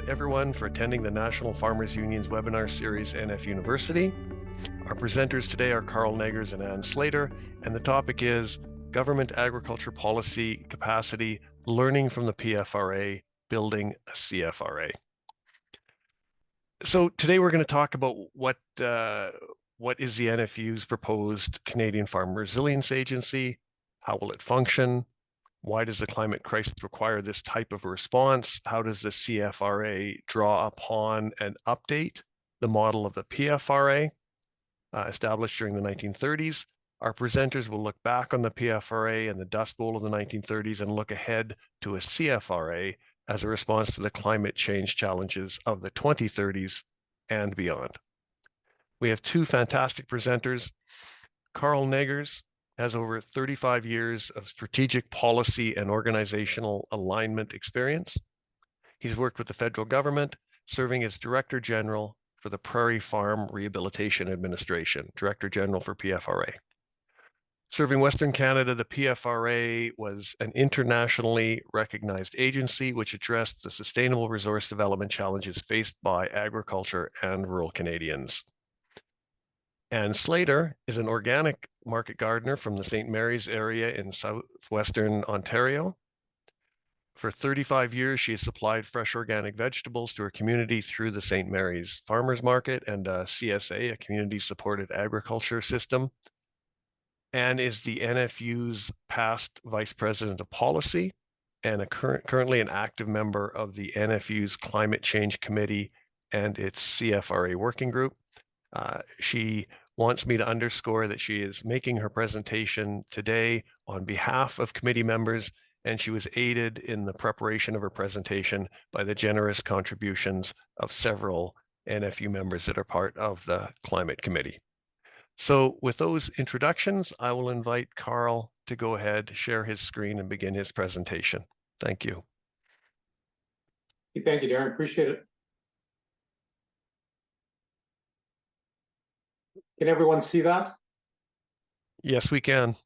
everyone for attending the National Farmers Union's webinar series, NF University. Our presenters today are Carl Negers and Ann Slater, and the topic is Government Agriculture Policy Capacity, Learning from the PFRA, Building a CFRA. So today we're going to talk about what is the NFU's proposed Canadian Farm Resilience Agency, how will it function, why does the climate crisis require this type of response, how does the CFRA draw upon and update the model of the PFRA established during the 1930s. Our presenters will look back on the PFRA and the Dust Bowl of the 1930s and look ahead to a CFRA as a response to the climate change challenges of the 2030s and beyond. We have two fantastic presenters. Carl Negers has over 35 years of strategic policy and organizational alignment experience. He's worked with the federal government, serving as Director General for the Prairie Farm Rehabilitation Administration, Director General for PFRA. Serving Western Canada, the PFRA was an internationally recognized agency which addressed the sustainable resource development challenges faced by agriculture and rural Canadians. Ann Slater is an organic market gardener from the St. Mary's area in southwestern Ontario. For 35 years, she has supplied fresh organic vegetables to her community through the St. Mary's Farmers Market and CSA, a community-supported agriculture system. Ann is the NFU's past Vice President of Policy and currently an active member of the NFU's Climate Change Committee and its CFRA working group. She wants me to underscore that she is making her presentation today on behalf of committee members, and she was aided in the preparation of her presentation by the generous contributions of several NFU members that are part of the Climate Committee. So with those introductions, I will invite Carl to go ahead, share his screen, and begin his presentation. Thank you. Thank you, Darren. Appreciate it. Can everyone see that? Yes, we can.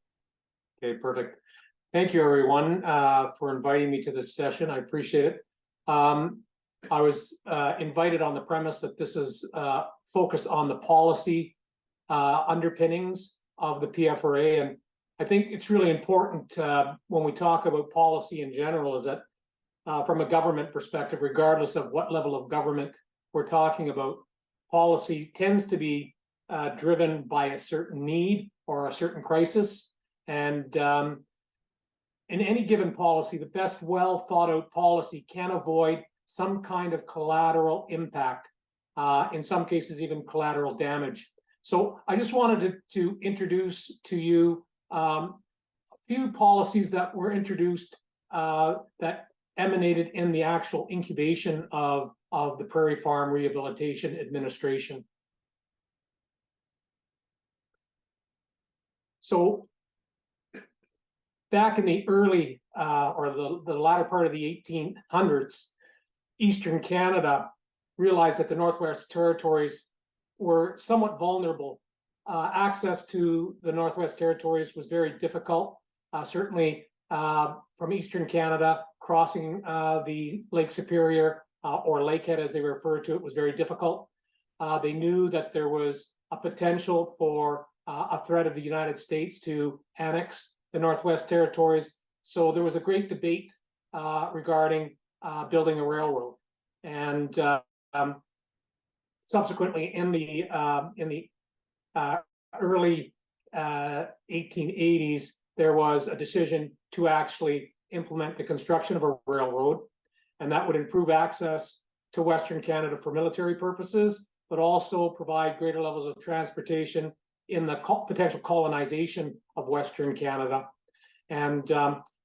Okay, perfect. Thank you, everyone, for inviting me to this session. I appreciate it. I was invited on the premise that this is focused on the policy underpinnings of the PFRA, and I think it's really important when we talk about policy in general is that from a government perspective, regardless of what level of government we're talking about, policy tends to be driven by a certain need or a certain crisis. And in any given policy, the best well thought out policy can avoid some kind of collateral impact, in some cases even collateral damage. So I just wanted to introduce to you a few policies that were introduced that emanated in the actual incubation of the Prairie Farm Rehabilitation Administration. So back in the early or the latter part of the 1800s, Eastern Canada realized that the Northwest Territories were somewhat vulnerable. Access to the Northwest Territories was very difficult. Certainly from Eastern Canada, crossing the Lake Superior or Lakehead as they refer to it was very difficult. They knew that there was a potential for a threat of the United States to annex the Northwest Territories. So there was a great debate regarding building a railroad. And subsequently, in the early 1880s, there was a decision to actually implement the construction of a railroad, and that would improve access to Western Canada for military purposes, but also provide greater levels of transportation in the potential colonization of Western Canada. And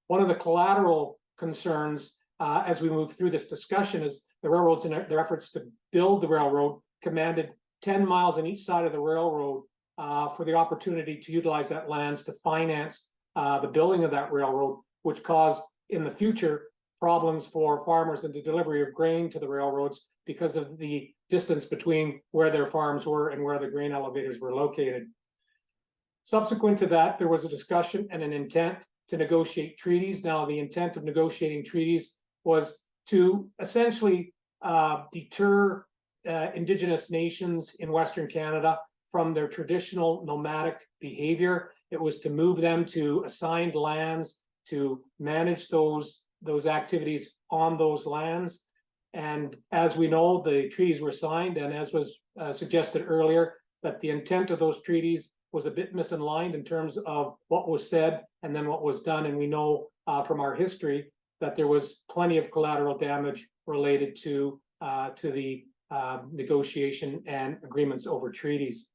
one of the collateral concerns as we move through this discussion is the railroads in their efforts to build the railroad commanded 10 miles on each side of the railroad for the opportunity to utilize that lands to finance the building of that railroad, which caused in the future problems for farmers in the delivery of grain to the railroads because of the distance between where their farms were and where the grain elevators were located. Subsequent to that, there was a discussion and an intent to negotiate treaties. Now, the intent of negotiating treaties was to essentially deter Indigenous nations in Western Canada from their traditional nomadic behavior. It was to move them to assigned lands to manage those activities on those lands. And as we know, the treaties were signed, and as was suggested earlier, that the intent of those treaties was a bit misaligned in terms of what was said and then what was done. And we know from our history that there was plenty of collateral damage related to the negotiation and agreements over treaties.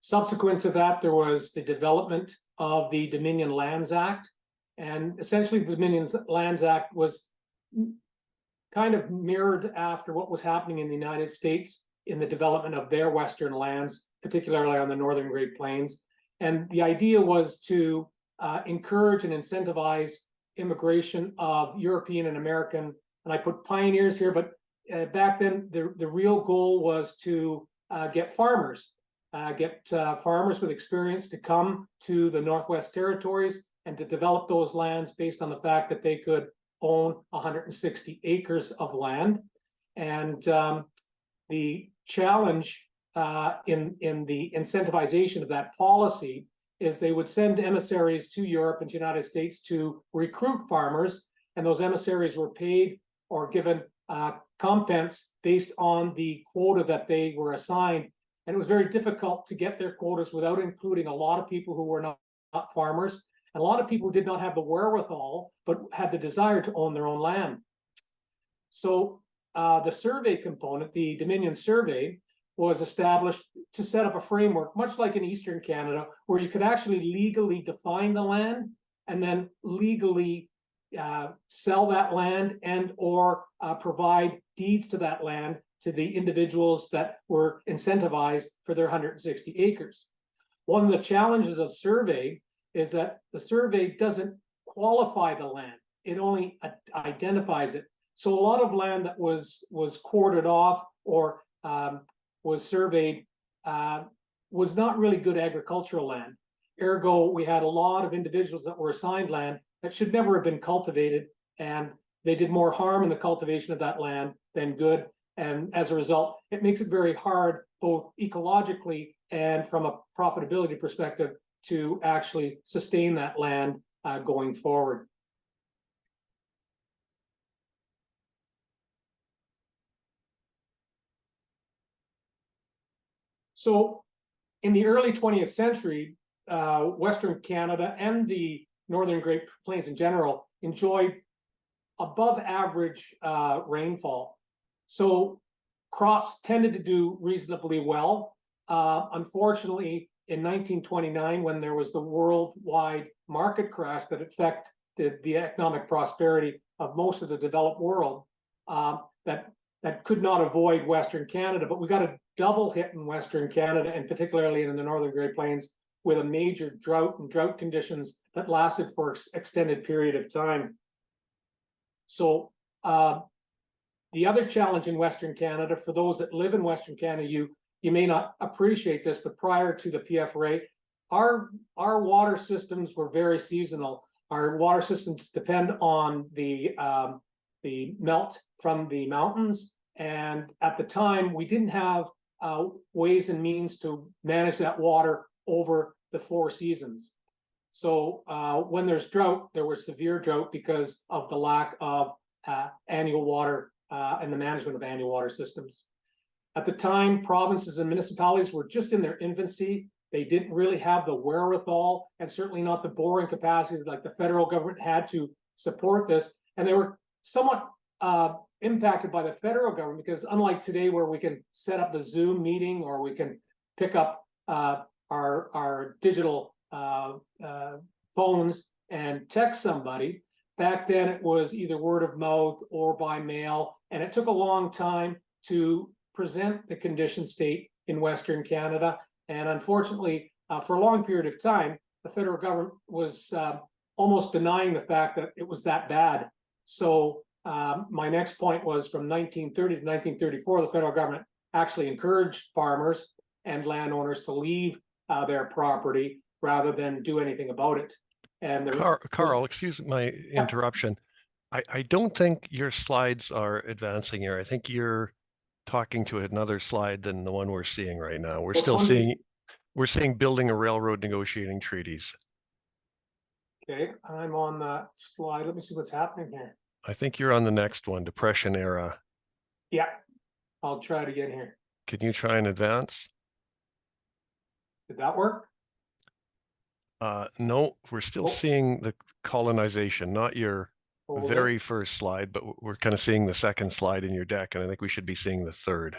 Subsequent to that, there was the development of the Dominion Lands Act. And essentially, the Dominion Lands Act was kind of mirrored after what was happening in the United States in the development of their Western lands, particularly on the Northern Great Plains. And the idea was to encourage and incentivize immigration of European and American, and I put pioneers here, but back then the real goal was to get farmers with experience to come to the Northwest Territories and to develop those lands based on the fact that they could own 160 acres of land. And the challenge in the incentivization of that policy is they would send emissaries to Europe and to the United States to recruit farmers, and those emissaries were paid or given compense based on the quota that they were assigned. And it was very difficult to get their quotas without including a lot of people who were not farmers, and a lot of people who did not have the wherewithal, but had the desire to own their own land. So the survey component, the Dominion Survey, was established to set up a framework, much like in Eastern Canada, where you could actually legally define the land and then legally sell that land and or provide deeds to that land to the individuals that were incentivized for their 160 acres. One of the challenges of survey is that the survey doesn't qualify the land. It only identifies it. So a lot of land that was corded off or was surveyed was not really good agricultural land. Ergo, we had a lot of individuals that were assigned land that should never have been cultivated, and they did more harm in the cultivation of that land than good. And as a result, it makes it very hard, both ecologically and from a profitability perspective, to actually sustain that land going forward. So in the early 20th century, Western Canada and the Northern Great Plains in general enjoyed above average rainfall. So crops tended to do reasonably well. Unfortunately, in 1929, when there was the worldwide market crash that affected the economic prosperity of most of the developed world, that could not avoid Western Canada, but we got a double hit in Western Canada, and particularly in the Northern Great Plains, with a major drought and drought conditions that lasted for an extended period of time. So the other challenge in Western Canada, for those that live in Western Canada, you may not appreciate this, but prior to the PFRA, our water systems were very seasonal. Our water systems depend on the melt from the mountains, and at the time we didn't have ways and means to manage that water over the 4 seasons. So when there's drought, there was severe drought because of the lack of annual water and the management of annual water systems. At the time, provinces and municipalities were just in their infancy. They didn't really have the wherewithal, and certainly not the borrowing capacity like the federal government had to support this. And they were somewhat impacted by the federal government, because unlike today where we can set up the Zoom meeting or we can pick up our digital phones and text somebody, back then it was either word of mouth or by mail, and it took a long time to present the condition state in Western Canada. And unfortunately, for a long period of time, the federal government was almost denying the fact that it was that bad. So my next point was, from 1930 to 1934, the federal government actually encouraged farmers and landowners to leave their property rather than do anything about it. And Carl, excuse my interruption. I don't think your slides are advancing here. I think you're talking to another slide than the one we're seeing right now. Which one do you? We're seeing building a railroad negotiating treaties. Okay, I'm on that slide. Let me see what's happening here. I think you're on the next one, Depression era. Yeah, I'll try to get here. Can you try and advance? Did that work? No, we're still Oh, seeing the colonization, not your hold it. very first slide, but we're kind of seeing the second slide in your deck, and I think we should be seeing the third.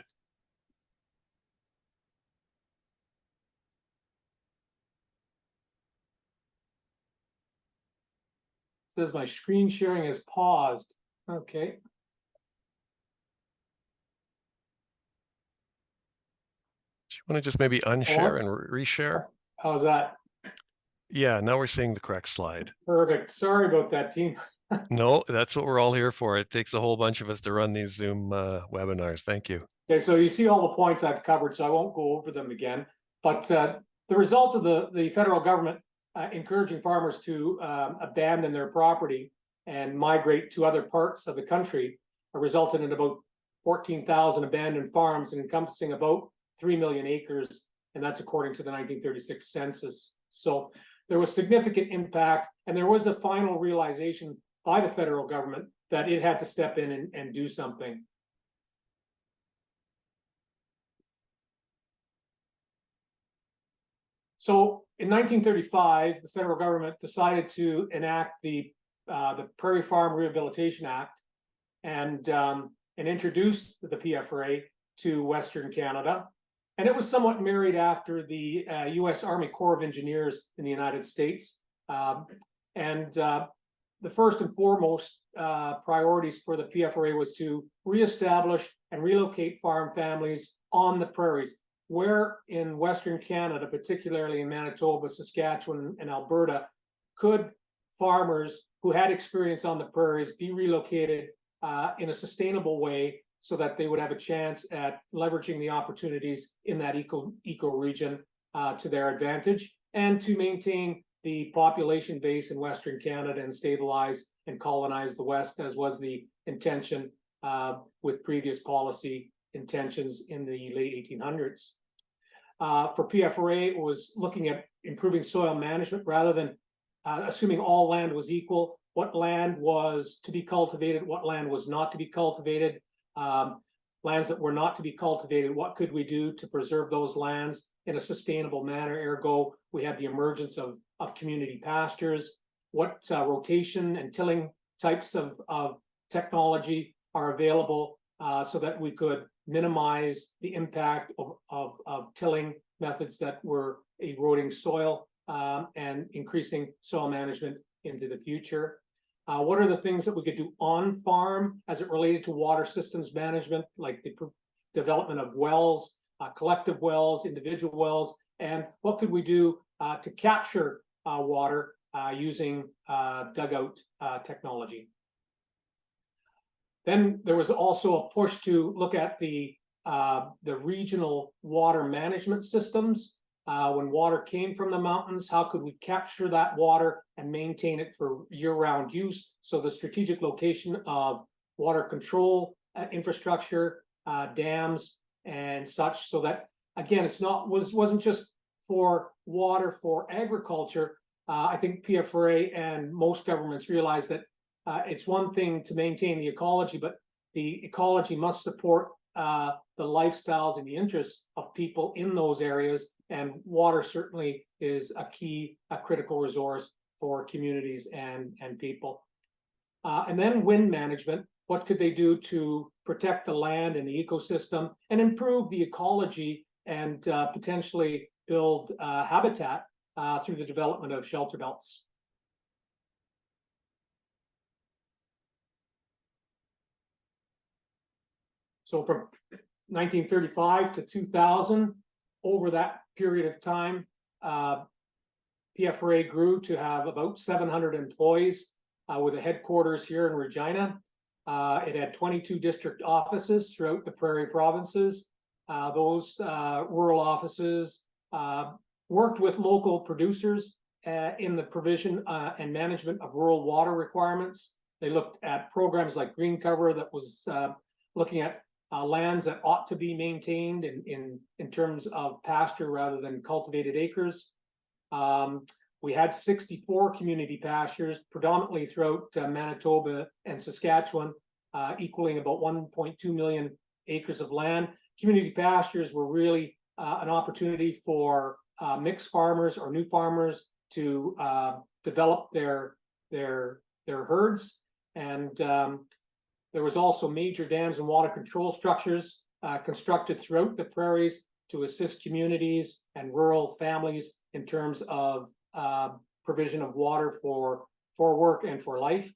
Says my screen sharing is paused. Okay. Do you want to just maybe unshare and reshare? How's that? Yeah, now we're seeing the correct slide. Perfect. Sorry about that, team. No, that's what we're all here for. It takes a whole bunch of us to run these Zoom webinars. Thank you. Okay, so you see all the points I've covered, so I won't go over them again. But the result of the federal government encouraging farmers to abandon their property and migrate to other parts of the country resulted in about 14,000 abandoned farms and encompassing about 3 million acres, and that's according to the 1936 census. So there was significant impact, and there was a final realization by the federal government that it had to step in and do something. So in 1935, the federal government decided to enact the Prairie Farm Rehabilitation Act and introduced the PFRA to Western Canada. And it was somewhat married after the U.S. Army Corps of Engineers in the United States. The first and foremost priorities for the PFRA was to reestablish and relocate farm families on the prairies, where in Western Canada, particularly in Manitoba, Saskatchewan, and Alberta, could farmers who had experience on the prairies be relocated in a sustainable way so that they would have a chance at leveraging the opportunities in that eco region to their advantage, and to maintain the population base in Western Canada and stabilize and colonize the West, as was the intention with previous policy intentions in the late 1800s. For PFRA, it was looking at improving soil management rather than assuming all land was equal. What land was to be cultivated, what land was not to be cultivated, lands that were not to be cultivated, what could we do to preserve those lands in a sustainable manner? Ergo, we had the emergence of community pastures. What rotation and tilling types of technology are available so that we could minimize the impact of tilling methods that were eroding soil and increasing soil management into the future. What are the things that we could do on farm as it related to water systems management, like the development of wells, collective wells, individual wells, and what could we do to capture water using dugout technology? Then there was also a push to look at the regional water management systems. When water came from the mountains, how could we capture that water and maintain it for year-round use? So the strategic location of water control infrastructure, dams, and such, so that again, wasn't just for water for agriculture. I think PFRA and most governments realize that it's one thing to maintain the ecology, but the ecology must support the lifestyles and the interests of people in those areas. And water certainly is a critical resource for communities and people. And then wind management. What could they do to protect the land and the ecosystem and improve the ecology and potentially build habitat through the development of shelter belts? So from 1935 to 2000, over that period of time, PFRA grew to have about 700 employees with a headquarters here in Regina. It had 22 district offices throughout the Prairie provinces. Those rural offices worked with local producers in the provision and management of rural water requirements They looked at programs like Green Cover that was looking at lands that ought to be maintained in terms of pasture rather than cultivated acres. We had 64 community pastures, predominantly throughout Manitoba and Saskatchewan, equaling about 1.2 million acres of land. Community pastures were really an opportunity for mixed farmers or new farmers to develop their herds. And there was also major dams and water control structures constructed throughout the prairies to assist communities and rural families in terms of provision of water for work and for life.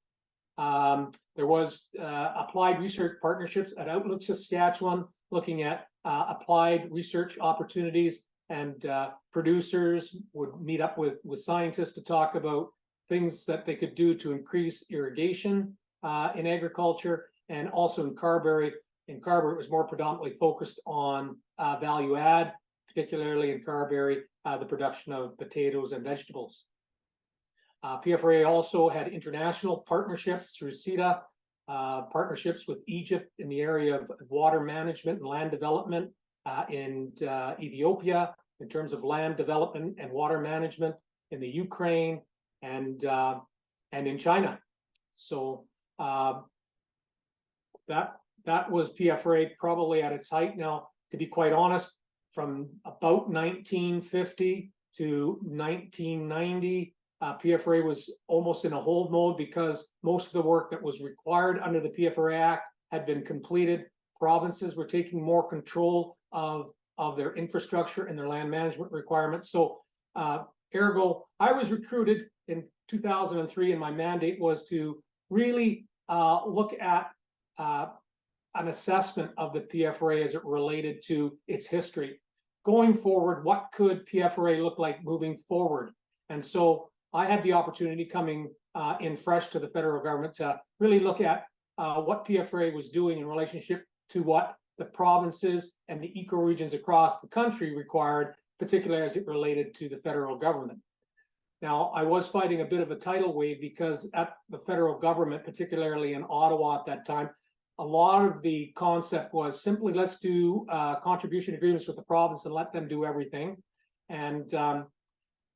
There was applied research partnerships at Outlook Saskatchewan, looking at applied research opportunities, and producers would meet up with scientists to talk about things that they could do to increase irrigation in agriculture. And also in Carberry. In Carberry, it was more predominantly focused on value add, particularly in Carberry, the production of potatoes and vegetables. PFRA also had international partnerships through CETA, partnerships with Egypt in the area of water management and land development, in Ethiopia in terms of land development and water management, in the Ukraine, and in China. So that was PFRA probably at its height. Now, to be quite honest, from about 1950 to 1990, PFRA was almost in a hold mode because most of the work that was required under the PFRA Act had been completed. Provinces were taking more control of their infrastructure and their land management requirements. So ergo, I was recruited in 2003, and my mandate was to really look at an assessment of the PFRA as it related to its history. Going forward, what could PFRA look like moving forward? And so I had the opportunity coming in fresh to the federal government to really look at what PFRA was doing in relationship to what the provinces and the ecoregions across the country required, particularly as it related to the federal government. Now, I was fighting a bit of a tidal wave because at the federal government, particularly in Ottawa at that time, a lot of the concept was simply let's do contribution agreements with the province and let them do everything. And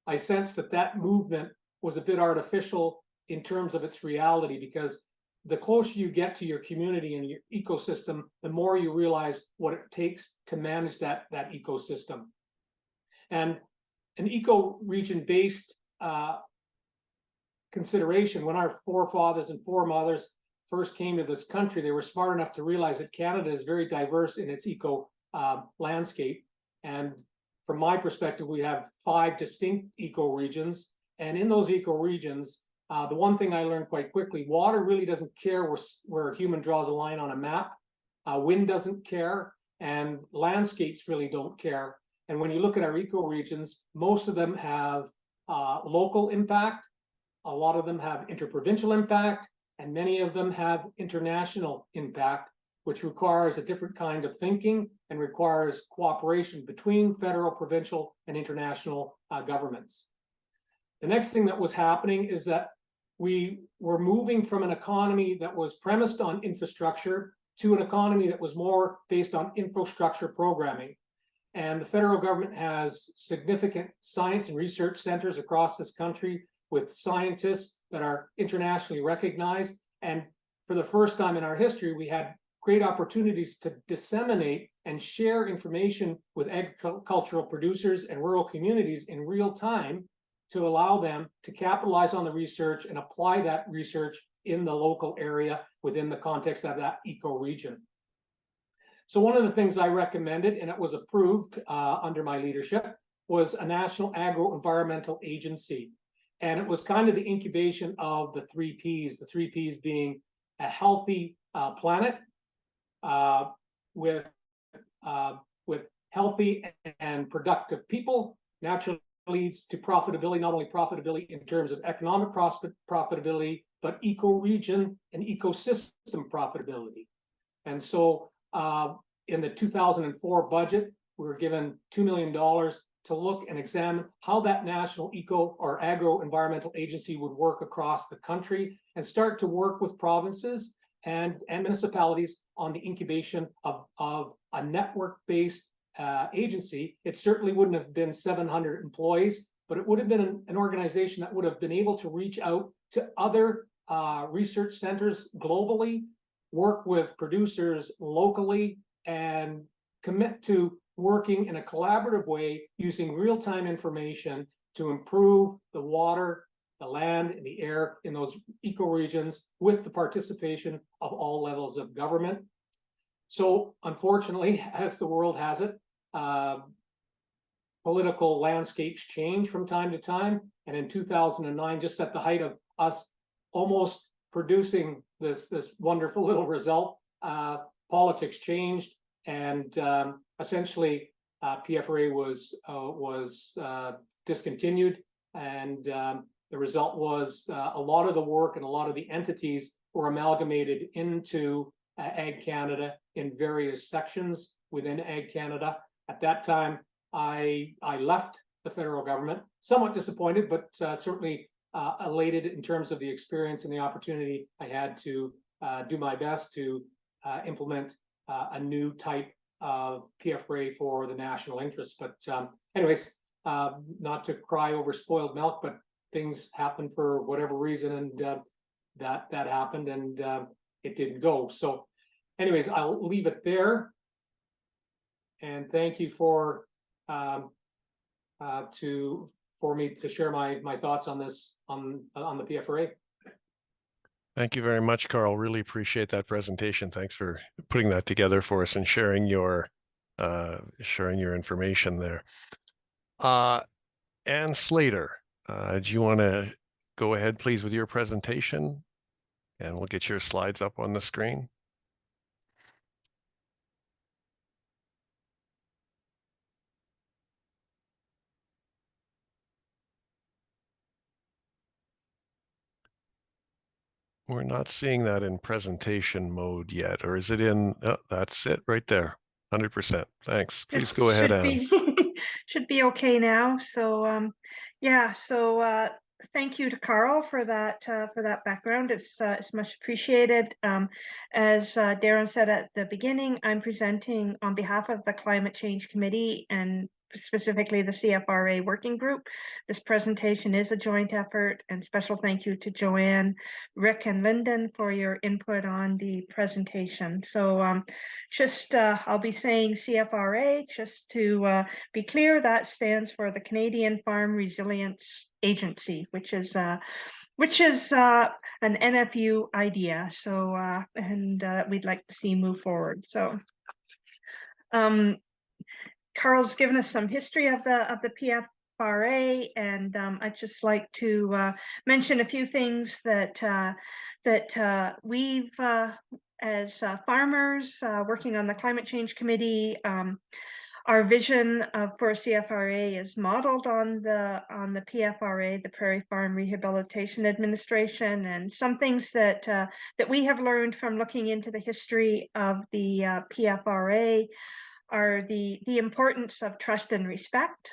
I sensed that movement was a bit artificial in terms of its reality, because the closer you get to your community and your ecosystem, the more you realize what it takes to manage that ecosystem. And an ecoregion based consideration, when our forefathers and foremothers first came to this country, they were smart enough to realize that Canada is very diverse in its eco landscape. And from my perspective, we have 5 distinct ecoregions. And in those ecoregions, the one thing I learned quite quickly, water really doesn't care where a human draws a line on a map. Wind doesn't care, and landscapes really don't care. And when you look at our ecoregions, most of them have local impact, a lot of them have interprovincial impact, and many of them have international impact, which requires a different kind of thinking and requires cooperation between federal, provincial, and international governments. The next thing that was happening is that we were moving from an economy that was premised on infrastructure to an economy that was more based on infrastructure programming. And the federal government has significant science and research centers across this country with scientists that are internationally recognized. And for the first time in our history, we had great opportunities to disseminate and share information with agricultural producers and rural communities in real time to allow them to capitalize on the research and apply that research in the local area within the context of that ecoregion. So one of the things I recommended, and it was approved under my leadership, was a national agro-environmental agency. And it was kind of the incubation of the 3 Ps, the 3 Ps being a healthy planet with healthy and productive people, naturally leads to profitability, not only profitability in terms of economic profitability, but ecoregion and ecosystem profitability. And so in the 2004 budget, we were given $2 million to look and examine how that national eco or agro-environmental agency would work across the country and start to work with provinces and municipalities on the incubation of a network-based agency. It certainly wouldn't have been 700 employees, but it would have been an organization that would have been able to reach out to other research centers globally, work with producers locally, and commit to working in a collaborative way using real-time information to improve the water, the land, and the air in those ecoregions with the participation of all levels of government. So unfortunately, as the world has it, political landscapes change from time to time. And in 2009, just at the height of us almost producing this wonderful little result, politics changed, and essentially PFRA was discontinued, and the result was a lot of the work and a lot of the entities were amalgamated into Ag Canada in various sections within Ag Canada. At that time, I left the federal government, somewhat disappointed, but certainly elated in terms of the experience and the opportunity I had to do my best to implement a new type of PFRA for the national interest. But anyways, not to cry over spoiled milk, but things happen for whatever reason, and that happened, and it didn't go. So anyways, I'll leave it there. And thank you for me to share my thoughts on this on the PFRA. Thank you very much, Carl. Really appreciate that presentation. Thanks for putting that together for us and sharing your information there. Ann Slater, do you want to go ahead, please, with your presentation? And we'll get your slides up on the screen. We're not seeing that in presentation mode yet, or is it in? Oh, that's it right there. 100%. Thanks. Please go ahead, Ann. Should be okay now. So yeah, so thank you to Carl for that background. It's much appreciated. As Darren said at the beginning, I'm presenting on behalf of the Climate Change Committee and specifically the CFRA working group. This presentation is a joint effort, and special thank you to Joanne, Rick, and Lyndon for your input on the presentation. So I'll be saying CFRA just to be clear. That stands for the Canadian Farm Resilience Agency, which is an NFU idea. So and we'd like to see move forward. So Carl's given us some history of the PFRA, and I'd just like to mention a few things that we've as farmers working on the Climate Change Committee. Our vision for CFRA is modeled on the PFRA, the Prairie Farm Rehabilitation Administration, and some things that we have learned from looking into the history of the PFRA are the importance of trust and respect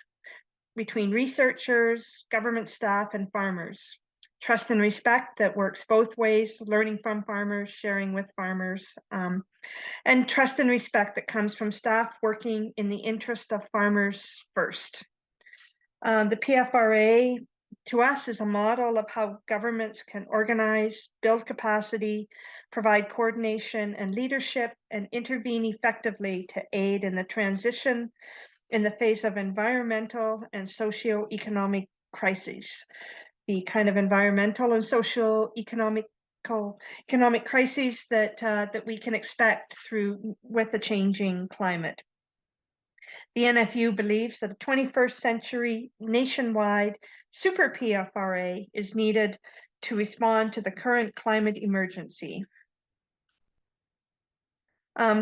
between researchers, government staff, and farmers. Trust and respect that works both ways, learning from farmers, sharing with farmers, and trust and respect that comes from staff working in the interest of farmers first. The PFRA, to us, is a model of how governments can organize, build capacity, provide coordination and leadership, and intervene effectively to aid in the transition in the face of environmental and socio-economic crises. The kind of environmental and socio-economic crises that we can expect with the changing climate. The NFU believes that a 21st century nationwide super PFRA is needed to respond to the current climate emergency.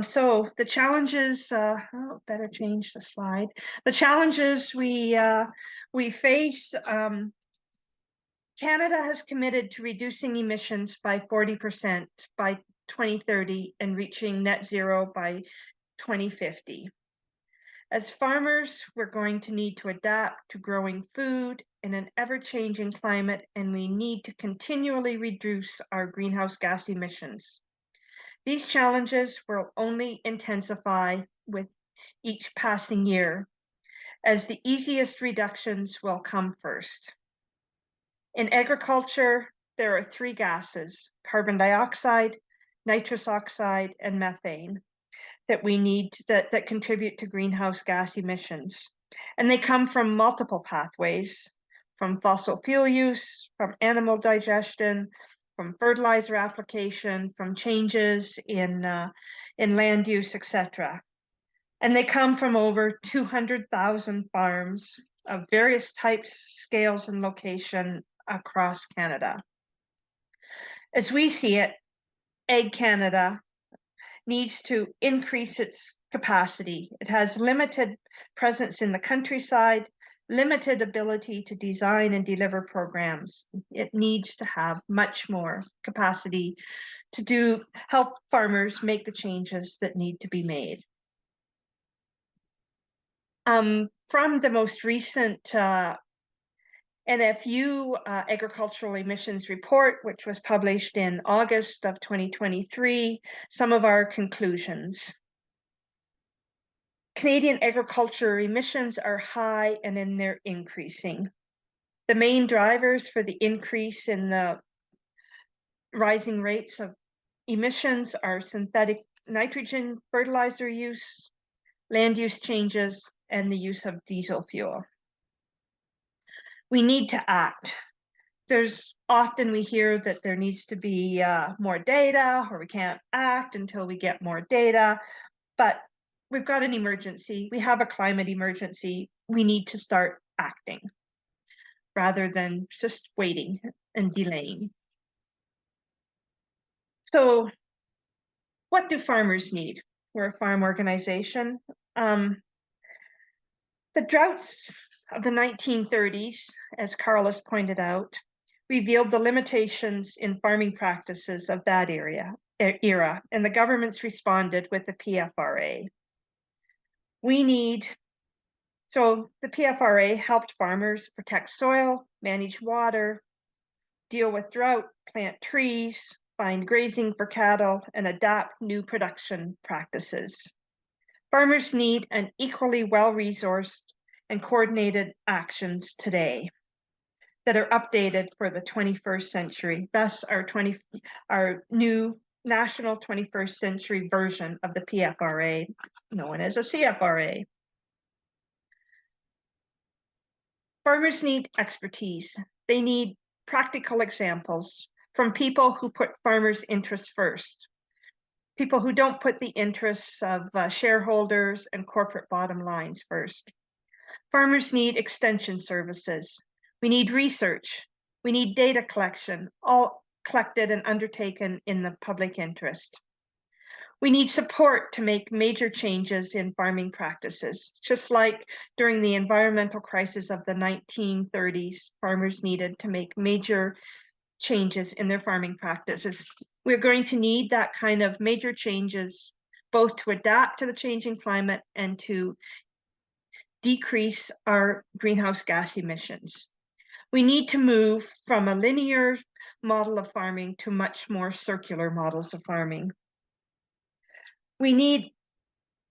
So the challenges, better change the slide. The challenges we face, Canada has committed to reducing emissions by 40% by 2030 and reaching net zero by 2050. As farmers, we're going to need to adapt to growing food in an ever-changing climate, and we need to continually reduce our greenhouse gas emissions. These challenges will only intensify with each passing year, as the easiest reductions will come first. In agriculture, there are 3 gases: carbon dioxide, nitrous oxide, and methane, that we need that contribute to greenhouse gas emissions. And they come from multiple pathways, from fossil fuel use, from animal digestion, from fertilizer application, from changes in land use, etc. And they come from over 200,000 farms of various types, scales, and location across Canada. As we see it, Ag Canada needs to increase its capacity. It has limited presence in the countryside, limited ability to design and deliver programs. It needs to have much more capacity to help farmers make the changes that need to be made. From the most recent NFU agricultural emissions report, which was published in August of 2023, some of our conclusions. Canadian agriculture emissions are high and then they're increasing. The main drivers for the increase in the rising rates of emissions are synthetic nitrogen fertilizer use, land use changes, and the use of diesel fuel. We need to act. Often we hear that there needs to be more data, or we can't act until we get more data, but we've got an emergency. We have a climate emergency. We need to start acting rather than just waiting and delaying. So what do farmers need? We're a farm organization. The droughts of the 1930s, as Carl has pointed out, revealed the limitations in farming practices of that era, and the governments responded with the PFRA. So the PFRA helped farmers protect soil, manage water, deal with drought, plant trees, find grazing for cattle, and adapt new production practices. Farmers need an equally well-resourced and coordinated actions today that are updated for the 21st century. Thus, our new national 21st century version of the PFRA, known as a CFRA. Farmers need expertise. They need practical examples from people who put farmers' interests first, people who don't put the interests of shareholders and corporate bottom lines first. Farmers need extension services. We need research. We need data collection, all collected and undertaken in the public interest. We need support to make major changes in farming practices. Just like during the environmental crisis of the 1930s, farmers needed to make major changes in their farming practices. We're going to need that kind of major changes, both to adapt to the changing climate and to decrease our greenhouse gas emissions. We need to move from a linear model of farming to much more circular models of farming. We need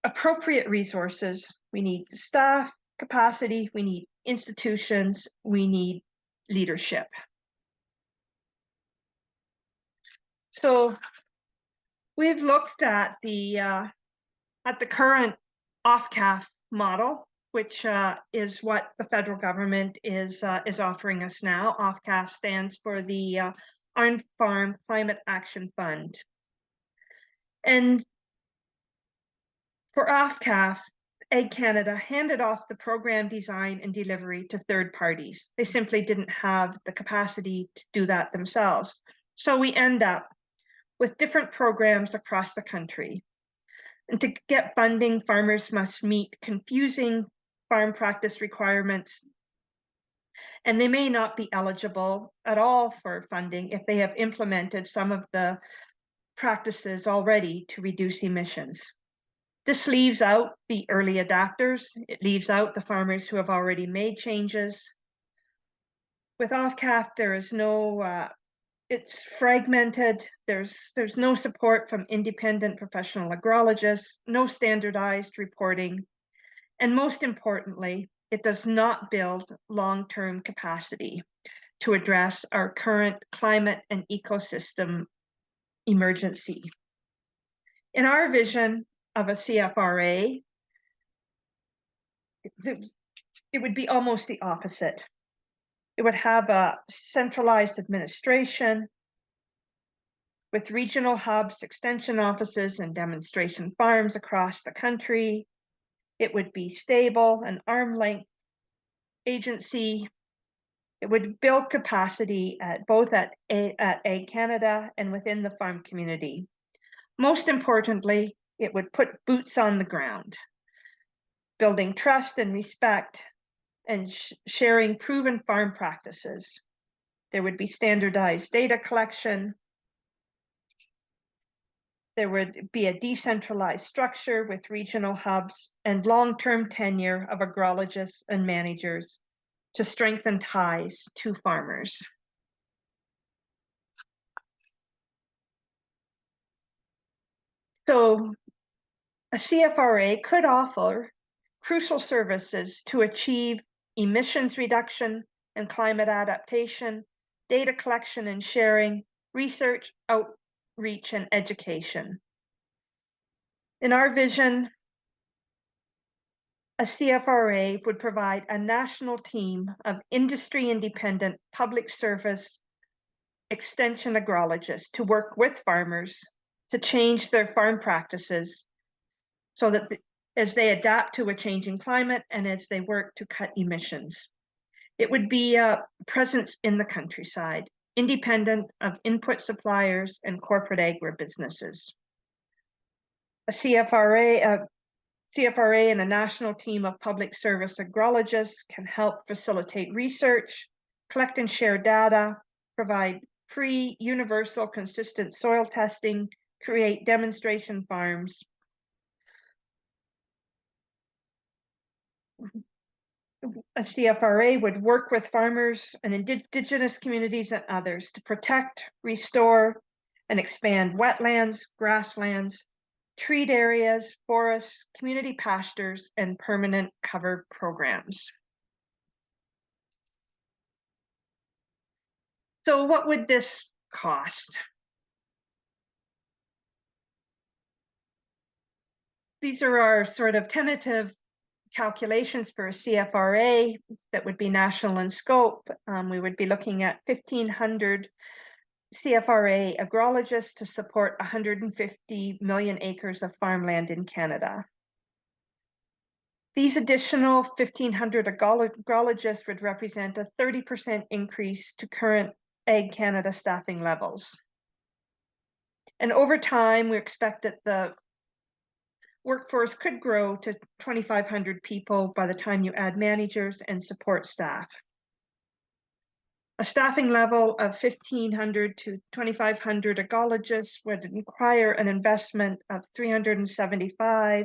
appropriate resources. We need staff capacity. We need institutions. We need leadership. So we've looked at the current off-calf model, which is what the federal government is offering us now. Off-calf stands for the On-Farm Climate Action Fund. And for off-calf, Ag Canada handed off the program design and delivery to third parties. They simply didn't have the capacity to do that themselves. So we end up with different programs across the country. And to get funding, farmers must meet confusing farm practice requirements, and they may not be eligible at all for funding if they have implemented some of the practices already to reduce emissions. This leaves out the early adapters. It leaves out the farmers who have already made changes. With OFCAF, there is no, it's fragmented. There's no support from independent professional agrologists, no standardized reporting. And most importantly, it does not build long-term capacity to address our current climate and ecosystem emergency. In our vision of a CFRA, it would be almost the opposite. It would have a centralized administration with regional hubs, extension offices, and demonstration farms across the country. It would be stable, an arm-length agency. It would build capacity at both at Ag Canada and within the farm community. Most importantly, it would put boots on the ground, building trust and respect and sharing proven farm practices. There would be standardized data collection. There would be a decentralized structure with regional hubs and long-term tenure of agrologists and managers to strengthen ties to farmers. So a CFRA could offer crucial services to achieve emissions reduction and climate adaptation, data collection and sharing, research, outreach, and education. In our vision, a CFRA would provide a national team of industry-independent public service extension agrologists to work with farmers to change their farm practices so that as they adapt to a changing climate and as they work to cut emissions. It would be a presence in the countryside, independent of input suppliers and corporate agribusinesses. A CFRA and a national team of public service agrologists can help facilitate research, collect and share data, provide free, universal, consistent soil testing, create demonstration farms. A CFRA would work with farmers and indigenous communities and others to protect, restore, and expand wetlands, grasslands, treat areas, forests, community pastures, and permanent cover programs. So what would this cost? These are our sort of tentative calculations for a CFRA that would be national in scope. We would be looking at 1,500 CFRA agrologists to support 150 million acres of farmland in Canada. These additional 1,500 agrologists would represent a 30% increase to current Ag Canada staffing levels. And over time, we expect that the workforce could grow to 2,500 people by the time you add managers and support staff. A staffing level of 1,500 to 2,500 agrologists would require an investment of $375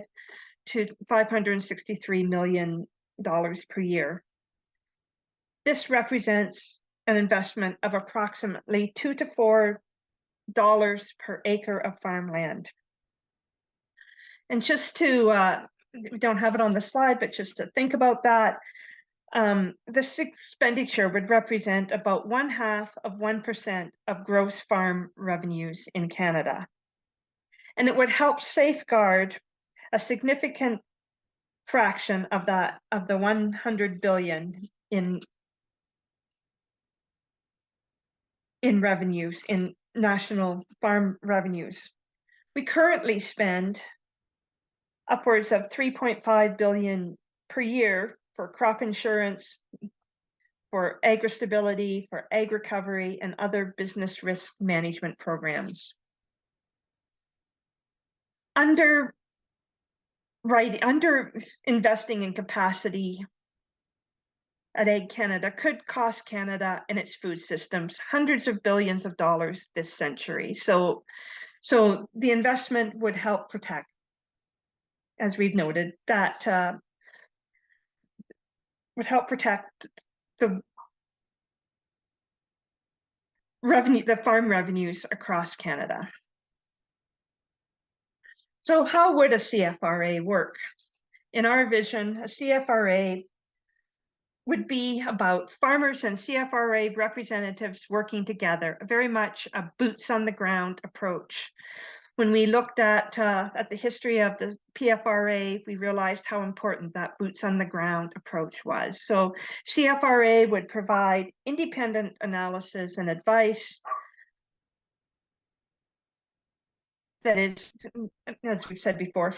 to $563 million per year. This represents an investment of approximately $2 to $4 per acre of farmland. And just to, we don't have it on the slide, but just to think about that, this expenditure would represent about 0.5% of gross farm revenues in Canada. And it would help safeguard a significant fraction of the 100 billion in revenues, in national farm revenues. We currently spend upwards of 3.5 billion per year for crop insurance, for agri-stability, for ag recovery, and other business risk management programs. Under investing in capacity at Ag Canada could cost Canada and its food systems hundreds of billions of dollars this century. So the investment would help protect as we've noted, that would help protect the farm revenues across Canada. So how would a CFRA work? In our vision, a CFRA would be about farmers and CFRA representatives working together, very much a boots on the ground approach. When we looked at the history of the PFRA, we realized how important that boots on the ground approach was. So CFRA would provide independent analysis and advice that is, as we've said before,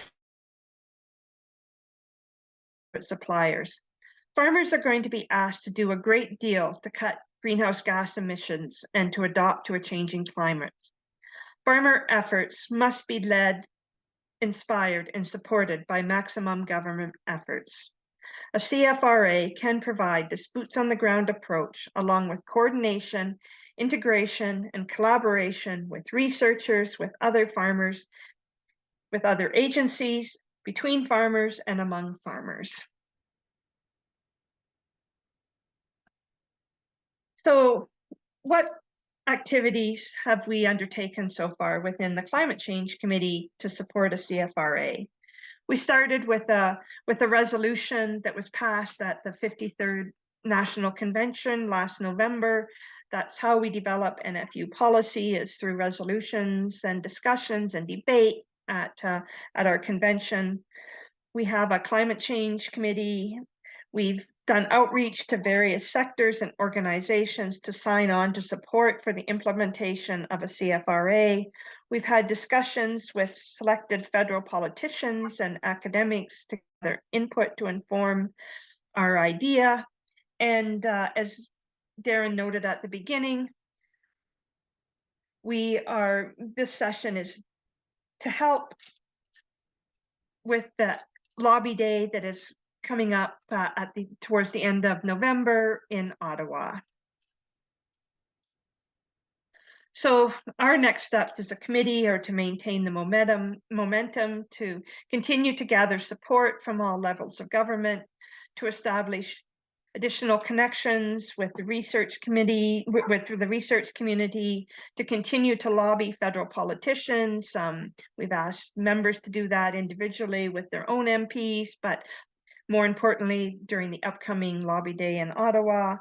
suppliers. Farmers are going to be asked to do a great deal to cut greenhouse gas emissions and to adapt to a changing climate. Farmer efforts must be led, inspired, and supported by maximum government efforts. A CFRA can provide this boots on the ground approach along with coordination, integration, and collaboration with researchers, with other farmers, with other agencies, between farmers, and among farmers. So what activities have we undertaken so far within the Climate Change Committee to support a CFRA? We started with a resolution that was passed at the 53rd National Convention last November. That's how we develop NFU policy, is through resolutions and discussions and debate at our convention. We have a Climate Change Committee. We've done outreach to various sectors and organizations to sign on to support for the implementation of a CFRA. We've had discussions with selected federal politicians and academics to gather input to inform our idea. And as Darren noted at the beginning, this session is to help with the lobby day that is coming up towards the end of November in Ottawa. So our next steps as a committee are to maintain the momentum to continue to gather support from all levels of government, to establish additional connections with the research committee, with the research community, to continue to lobby federal politicians. We've asked members to do that individually with their own MPs, but more importantly, during the upcoming lobby day in Ottawa,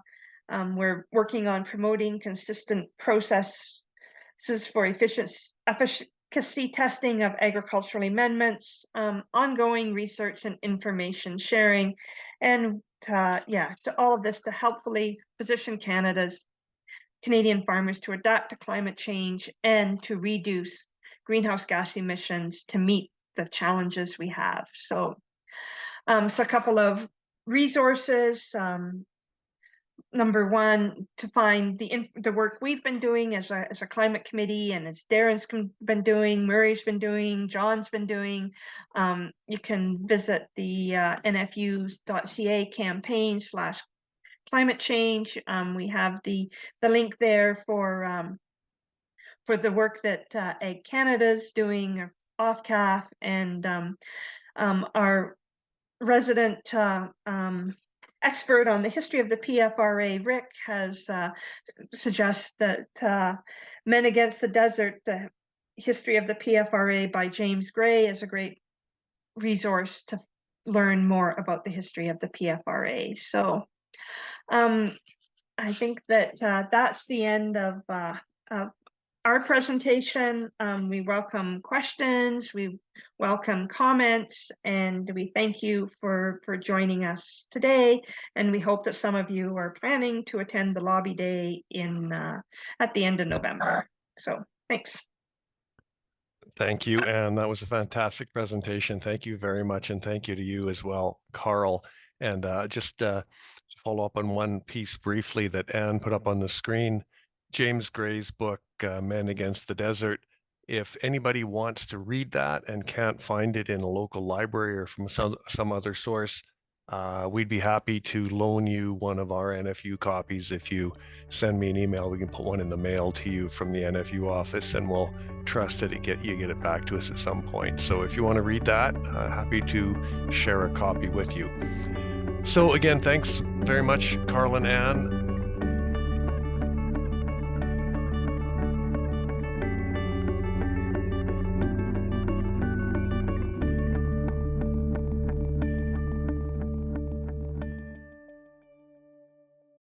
we're working on promoting consistent processes for efficacy testing of agricultural amendments, ongoing research and information sharing, and to all of this to helpfully position Canadian farmers to adapt to climate change and to reduce greenhouse gas emissions to meet the challenges we have. So a couple of resources. Number one, to find the work we've been doing as a climate committee, and as Darren's been doing, Murray's been doing, John's been doing. You can visit the nfu.ca campaign/climate change. We have the link there for the work that Ag Canada's doing, OFCAF, and our resident expert on the history of the PFRA, Rick, has suggests that Men Against the Desert, the history of the PFRA by James Gray, is a great resource to learn more about the history of the PFRA. So I think that that's the end of our presentation. We welcome questions, we welcome comments, and we thank you for joining us today. And we hope that some of you are planning to attend the lobby day at the end of November. So thanks. Thank you, Anne. That was a fantastic presentation. Thank you very much, and thank you to you as well, Carl. And just to follow up on one piece briefly that Anne put up on the screen, James Gray's book, Men Against the Desert. If anybody wants to read that and can't find it in a local library or from some other source, We'd be happy to loan you one of our NFU copies. If you send me an email, we can put one in the mail to you from the NFU office, and we'll trust that you get it back to us at some point. So if you want to read that, happy to share a copy with you. So again, thanks very much, Carl and Ann.